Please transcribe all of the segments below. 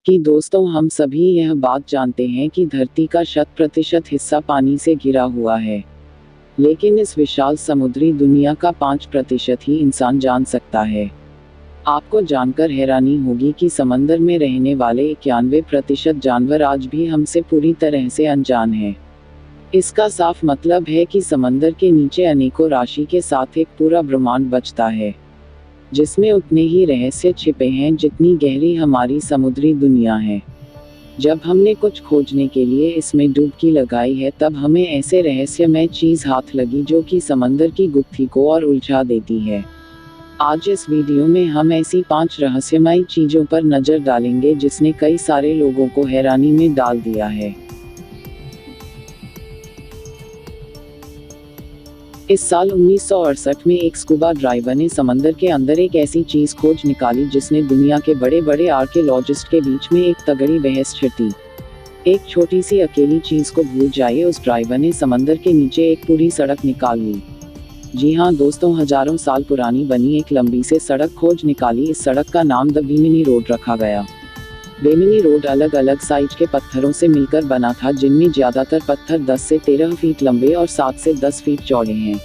कि दोस्तों हम सभी यह बात जानते हैं कि धरती का 100% हिस्सा पानी से घिरा हुआ है। लेकिन इस विशाल समुद्री दुनिया का 5% ही इंसान जान सकता है। आपको जानकर हैरानी होगी कि समंदर में रहने वाले 91% जानवर आज भी हमसे पूरी तरह से अनजान हैं। इसका साफ मतलब है कि समंदर के नीचे अनेकों राशि के साथ एक पूरा ब्रह्मांड बचता है, जिसमें उतने ही रहस्य छिपे हैं जितनी गहरी हमारी समुद्री दुनिया है। जब हमने कुछ खोजने के लिए इसमें डुबकी लगाई है, तब हमें ऐसे रहस्यमय चीज हाथ लगी जो कि समंदर की गुत्थी को और उलझा देती है। आज इस वीडियो में हम ऐसी 5 रहस्यमयी चीजों पर नजर डालेंगे जिसने कई सारे लोगों को हैरानी में डाल दिया है। इस साल 1968 में एक स्कूबा डाइवर ने समंदर के अंदर एक ऐसी चीज खोज निकाली जिसने दुनिया के बड़े बड़े आर्कियोलॉजिस्ट के बीच में एक तगड़ी बहस छिड़ी। एक छोटी सी अकेली चीज को भूल जाइए, उस ड्राइवर ने समंदर के नीचे एक पूरी सड़क निकाल ली। जी हाँ दोस्तों, हजारों साल पुरानी बनी एक लंबी से सड़क खोज निकाली। इस सड़क का नाम द बेमिनी रोड रखा गया। बेमिनी रोड अलग अलग साइज के पत्थरों से मिलकर बना था, जिनमें ज्यादातर पत्थर 10 से 13 फीट लंबे और 7 से 10 फीट चौड़े हैं।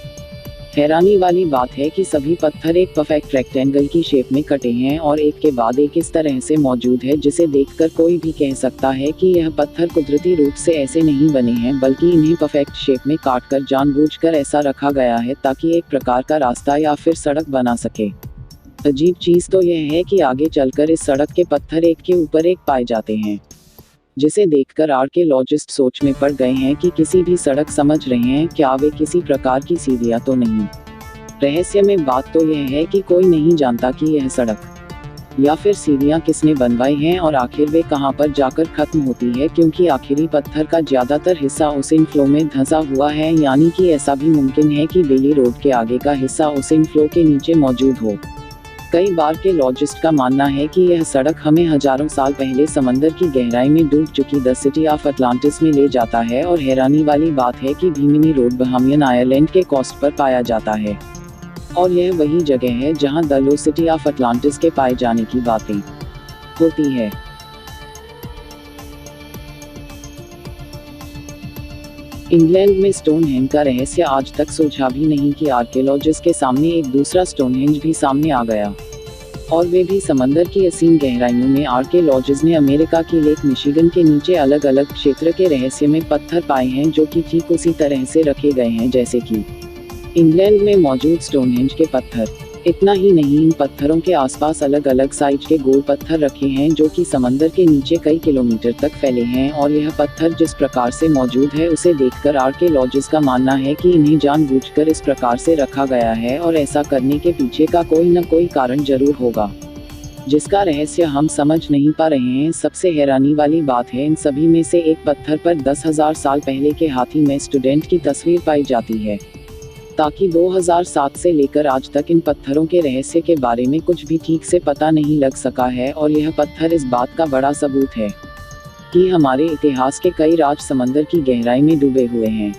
हैरानी वाली बात है कि सभी पत्थर एक परफेक्ट रेक्टेंगल की शेप में कटे हैं और एक के बाद एक इस तरह से मौजूद है जिसे देखकर कोई भी कह सकता है कि यह पत्थर कुदरती रूप से ऐसे नहीं बने हैं, बल्कि इन्हें परफेक्ट शेप में काटकर जानबूझकर ऐसा रखा गया है ताकि एक प्रकार का रास्ता या फिर सड़क बना सके। अजीब चीज तो यह है कि आगे चलकर इस सड़क के पत्थर एक के ऊपर एक पाए जाते हैं, जिसे देखकर आर्कियोलॉजिस्ट सोच में पड़ गए हैं कि किसी भी सड़क समझ रहे हैं क्या वे किसी प्रकार की सीढ़ियां तो नहीं। रहस्य में बात तो यह है कि कोई नहीं जानता कि यह सड़क या फिर सीढ़ियां किसने बनवाई हैं और आखिर वे कहां पर जाकर खत्म होती है, क्योंकि आखिरी पत्थर का ज्यादातर हिस्सा ओशन फ्लो में धंसा हुआ है। यानी कि ऐसा भी मुमकिन है कि बेली रोड के आगे का हिस्सा ओशन फ्लो के नीचे मौजूद हो। कई बार के लॉजिस्ट का मानना है कि यह सड़क हमें हजारों साल पहले समंदर की गहराई में डूब चुकी द सिटी ऑफ अटलांटिस में ले जाता है। और हैरानी वाली बात है कि बेमिनी रोड बहामियन आयरलैंड के कोस्ट पर पाया जाता है और यह वही जगह है जहां the low city of Atlantis के पाए जाने की बातें होती है। इंग्लैंड में स्टोनहेंज का रहस्य आज तक सुलझा भी नहीं कि आर्कियोलॉजिस्ट के सामने एक दूसरा स्टोनहेंज भी सामने आ गया, और वे भी समंदर की असीम गहराइयों में। आर्कियोलॉजिस्ट ने अमेरिका की लेक मिशिगन के नीचे अलग अलग क्षेत्र के रहस्य में पत्थर पाए हैं जो कि ठीक उसी तरह से रखे गए हैं जैसे कि इंग्लैंड में मौजूद स्टोनहेंज के पत्थर। इतना ही नहीं, इन पत्थरों के आसपास अलग अलग साइज के गोल पत्थर रखे हैं जो कि समंदर के नीचे कई किलोमीटर तक फैले हैं। और यह पत्थर जिस प्रकार से मौजूद है उसे देखकर आर्कियोलॉजिस्ट का मानना है कि इन्हें जानबूझकर इस प्रकार से रखा गया है और ऐसा करने के पीछे का कोई न कोई कारण जरूर होगा, जिसका रहस्य हम समझ नहीं पा रहे हैं। सबसे हैरानी वाली बात है, इन सभी में से एक पत्थर पर 10,000 साल पहले के हाथी में स्टूडेंट की तस्वीर पाई जाती है, ताकि 2007 से लेकर आज तक इन पत्थरों के रहस्य के बारे में कुछ भी ठीक से पता नहीं लग सका है। और यह पत्थर इस बात का बड़ा सबूत है कि हमारे इतिहास के कई राज समंदर की गहराई में डूबे हुए हैं।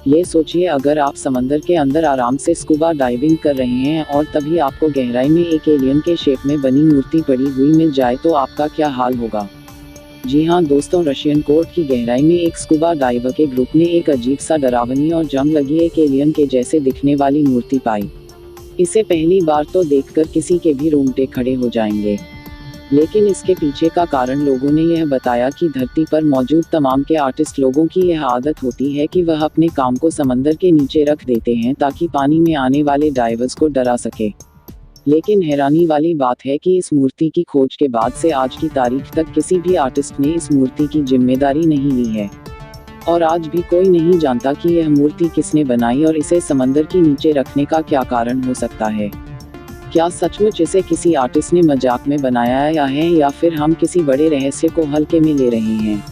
ये सोचिए, अगर आप समंदर के अंदर आराम से स्कूबा डाइविंग कर रहे हैं और तभी आपको गहराई में एक एलियन के शेप में बनी मूर्ति पड़ी हुई मिल जाए तो आपका क्या हाल होगा। जी हाँ दोस्तों, रशियन कोर्ट की गहराई में एक स्कूबा डाइवर के ग्रुप ने एक अजीब सा डरावनी और जंग लगी एक एलियन के जैसे दिखने वाली मूर्ति पाई। इसे पहली बार तो देखकर किसी के भी रोंगटे खड़े हो जाएंगे, लेकिन इसके पीछे का कारण लोगों ने यह बताया कि धरती पर मौजूद तमाम के आर्टिस्ट लोगों की यह आदत होती है कि वह अपने काम को समंदर के नीचे रख देते हैं ताकि पानी में आने वाले डाइवर्स को डरा सके। लेकिन हैरानी वाली बात है कि इस मूर्ति की खोज के बाद से आज की तारीख तक किसी भी आर्टिस्ट ने इस मूर्ति की जिम्मेदारी नहीं ली है और आज भी कोई नहीं जानता कि यह मूर्ति किसने बनाई और इसे समंदर के नीचे रखने का क्या कारण हो सकता है। क्या सचमुच इसे किसी आर्टिस्ट ने मजाक में बनाया है या फिर हम किसी बड़े रहस्य को हल्के में ले रहे हैं।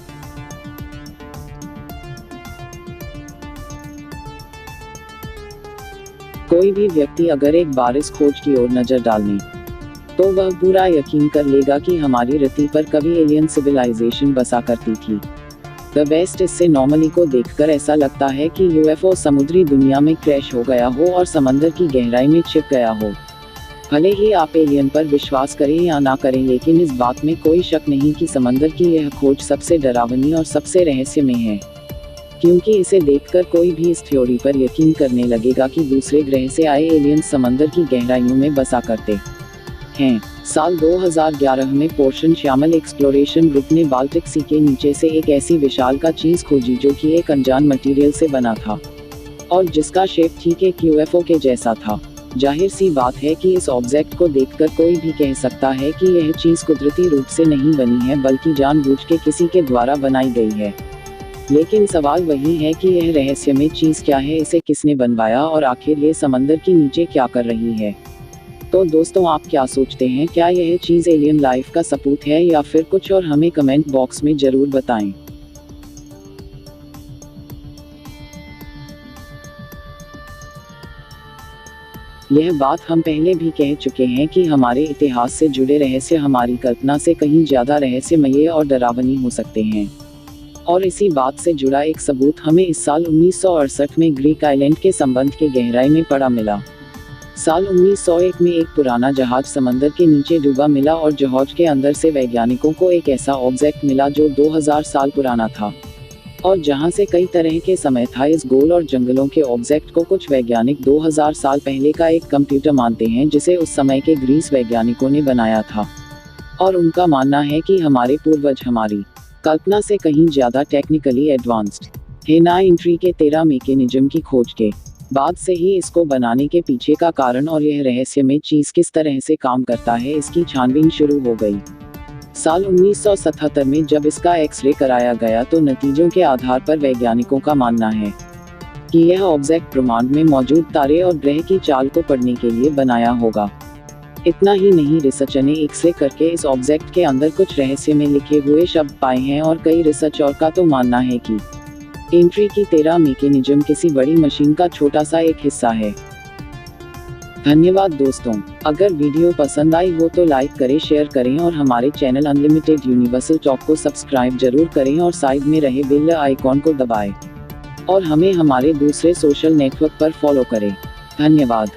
कोई भी व्यक्ति अगर एक बार इस खोज की ओर नजर डालने तो वह पूरा यकीन कर लेगा कि हमारी धरती पर कभी एलियन सिविलाइजेशन बसा करती थी। द बेस्ट इससे नॉर्मली को देखकर ऐसा लगता है कि यूएफओ समुद्री दुनिया में क्रैश हो गया हो और समंदर की गहराई में छिप गया हो। भले ही आप एलियन पर विश्वास करें या ना करें, लेकिन इस बात में कोई शक नहीं कि समंदर की यह खोज सबसे डरावनी और सबसे रहस्यमय है, क्योंकि इसे देखकर कोई भी इस थ्योरी पर यकीन करने लगेगा कि दूसरे ग्रह से आए एलियंस समंदर की गहराइयों में बसा करते हैं। साल 2011 में पोर्शन श्यामल एक्सप्लोरेशन ग्रुप ने बाल्टिक सी के नीचे से एक ऐसी विशालकाय चीज खोजी जो कि एक अनजान मटेरियल से बना था और जिसका शेप ठीक एक यूएफओ के जैसा था। जाहिर सी बात है कि इस ऑब्जेक्ट को देखकर कोई भी कह सकता है कि यह चीज कुदरती रूप से नहीं बनी है, बल्कि जानबूझ के किसी के द्वारा बनाई गई है। लेकिन सवाल वही है कि यह रहस्यमय चीज क्या है, इसे किसने बनवाया और आखिर ये समंदर के नीचे क्या कर रही है। तो दोस्तों, आप क्या सोचते हैं, क्या यह चीज एलियन लाइफ का सबूत है या फिर कुछ और? हमें कमेंट बॉक्स में जरूर बताएं। यह बात हम पहले भी कह चुके हैं कि हमारे इतिहास से जुड़े रहस्य हमारी कल्पना से कहीं ज्यादा रहस्यमय और डरावनी हो सकते हैं। और इसी बात से जुड़ा एक सबूत हमें इस साल 1968 में ग्रीक आइलैंड के संबंध के गहराई में पड़ा मिला। साल 1901 में एक पुराना जहाज समंदर के नीचे डूबा मिला और जहाज के अंदर से वैज्ञानिकों को एक ऐसा ऑब्जेक्ट मिला जो 2000 साल पुराना था और जहां से कई तरह के समय था। इस गोल और जंगलों के ऑब्जेक्ट को कुछ वैज्ञानिक 2000 साल पहले का एक कंप्यूटर मानते हैं जिसे उस समय के ग्रीस वैज्ञानिकों ने बनाया था, और उनका मानना है कि हमारे पूर्वज हमारी कल्पना से कहीं ज्यादा टेक्निकली एडवांस्ड है। नई एंट्री के 13 मैकेनिज्म की खोज के बाद से ही इसको बनाने के पीछे का कारण और यह रहस्यमय चीज किस तरह से काम करता है, इसकी छानबीन शुरू हो गई। साल 1977 में जब इसका एक्सरे कराया गया तो नतीजों के आधार पर वैज्ञानिकों का मानना है कि यह ऑब्जेक्ट ब्रह्मांड में मौजूद तारे और ग्रह की चाल को पढ़ने के लिए बनाया होगा। इतना ही नहीं, रिसर्चर ने एक्सरे करके इस ऑब्जेक्ट के अंदर कुछ रहस्य में लिखे हुए शब्द पाए हैं और कई रिसर्चर का तो मानना है कि एंट्री की 13 मैकेनिज्म किसी बड़ी मशीन का छोटा सा एक हिस्सा है। धन्यवाद दोस्तों, अगर वीडियो पसंद आई हो तो लाइक करें, शेयर करें और हमारे चैनल अनलिमिटेड यूनिवर्सल टॉक को सब्सक्राइब जरूर करें और साइड में रहे बेल आइकॉन को दबाएं और हमें हमारे दूसरे सोशल नेटवर्क पर फॉलो करें। धन्यवाद।